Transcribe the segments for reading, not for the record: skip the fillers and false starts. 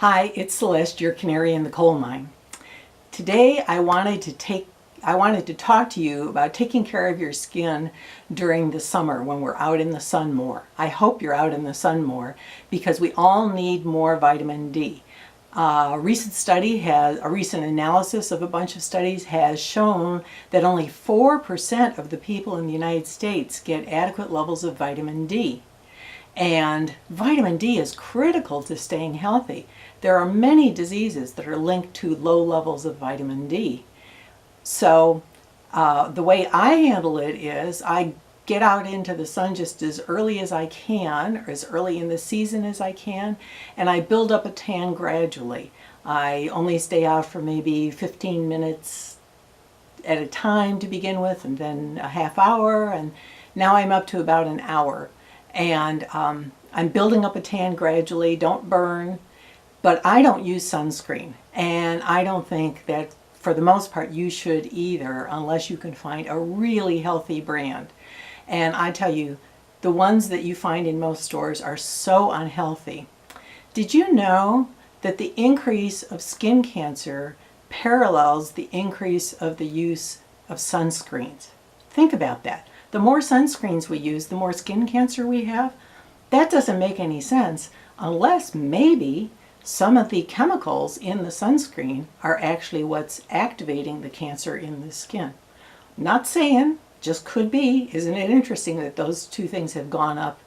Hi, it's Celeste, your canary in the coal mine. Today I wanted to talk to you about taking care of your skin during the summer when we're out in the sun more. I hope you're out in the sun more because we all need more vitamin D. A recent analysis of a bunch of studies has shown that only 4% of the people in the United States get adequate levels of vitamin D. And vitamin D is critical to staying healthy. There are many diseases that are linked to low levels of vitamin D. So the way I handle it is I get out into the sun just as early as I can, or as early in the season as I can, and I build up a tan gradually. I only stay out for maybe 15 minutes at a time to begin with, and then a half hour, and now I'm up to about an hour. And I'm building up a tan gradually, don't burn, but I don't use sunscreen. And I don't think that for the most part you should either, unless you can find a really healthy brand. And I tell you, the ones that you find in most stores are so unhealthy. Did you know that the increase of skin cancer parallels the increase of the use of sunscreens? Think about that. The more sunscreens we use, the more skin cancer we have. That doesn't make any sense unless maybe some of the chemicals in the sunscreen are actually what's activating the cancer in the skin. Not saying, just could be. Isn't it interesting that those two things have gone up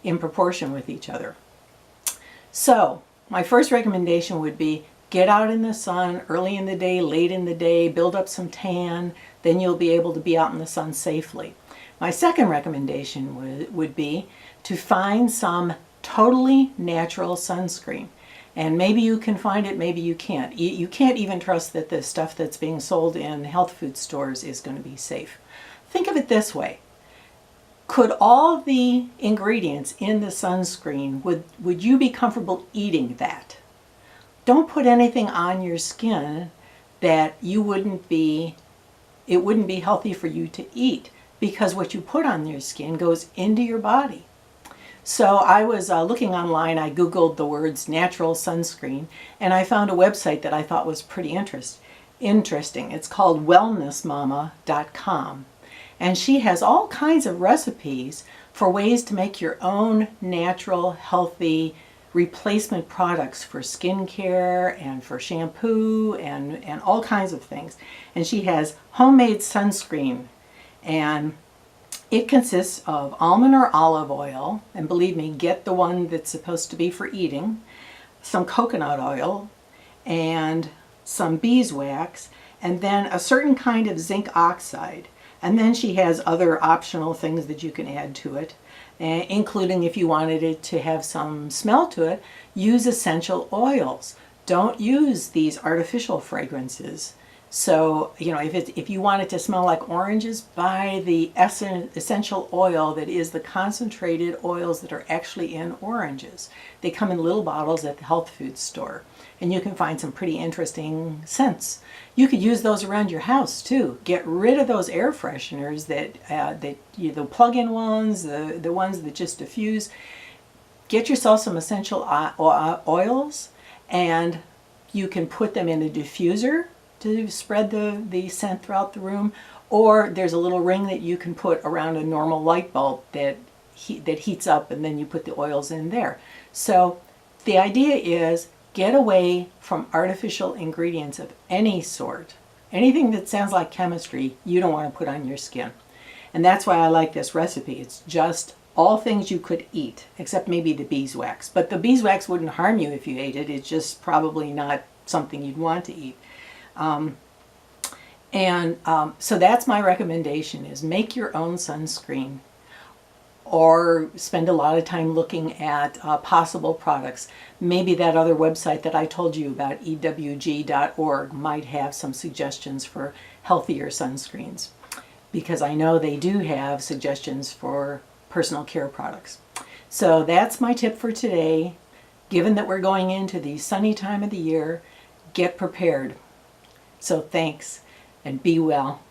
in proportion with each other? So my first recommendation would be get out in the sun early in the day, late in the day, build up some tan, then you'll be able to be out in the sun safely. My second recommendation would be to find some totally natural sunscreen. And maybe you can find it, maybe you can't. You can't even trust that the stuff that's being sold in health food stores is going to be safe. Think of it this way. Could all the ingredients in the sunscreen, would you be comfortable eating that? Don't put anything on your skin that it wouldn't be healthy for you to eat, because what you put on your skin goes into your body. So I was looking online, I Googled the words natural sunscreen, and I found a website that I thought was pretty interesting. It's called wellnessmama.com. And she has all kinds of recipes for ways to make your own natural, healthy replacement products for skincare and for shampoo and all kinds of things. And she has homemade sunscreen, and it consists of almond or olive oil, and believe me, get the one that's supposed to be for eating, some coconut oil, and some beeswax, and then a certain kind of zinc oxide. And then she has other optional things that you can add to it, including, if you wanted it to have some smell to it, use essential oils. Don't use these artificial fragrances. So, if you want it to smell like oranges, buy the essential oil that is the concentrated oils that are actually in oranges. They come in little bottles at the health food store, and you can find some pretty interesting scents. You could use those around your house too. Get rid of those air fresheners the plug-in ones, the ones that just diffuse. Get yourself some essential oils, and you can put them in a diffuser to spread the scent throughout the room, or there's a little ring that you can put around a normal light bulb that heats up, and then you put the oils in there. So the idea is get away from artificial ingredients of any sort. Anything that sounds like chemistry, you don't want to put on your skin. And that's why I like this recipe. It's just all things you could eat, except maybe the beeswax. But the beeswax wouldn't harm you if you ate it. It's just probably not something you'd want to eat. So that's my recommendation, is make your own sunscreen, or spend a lot of time looking at possible products. Maybe that other website that I told you about, ewg.org, might have some suggestions for healthier sunscreens, because I know they do have suggestions for personal care products. So that's my tip for today. Given that we're going into the sunny time of the year, get prepared. So thanks, and be well.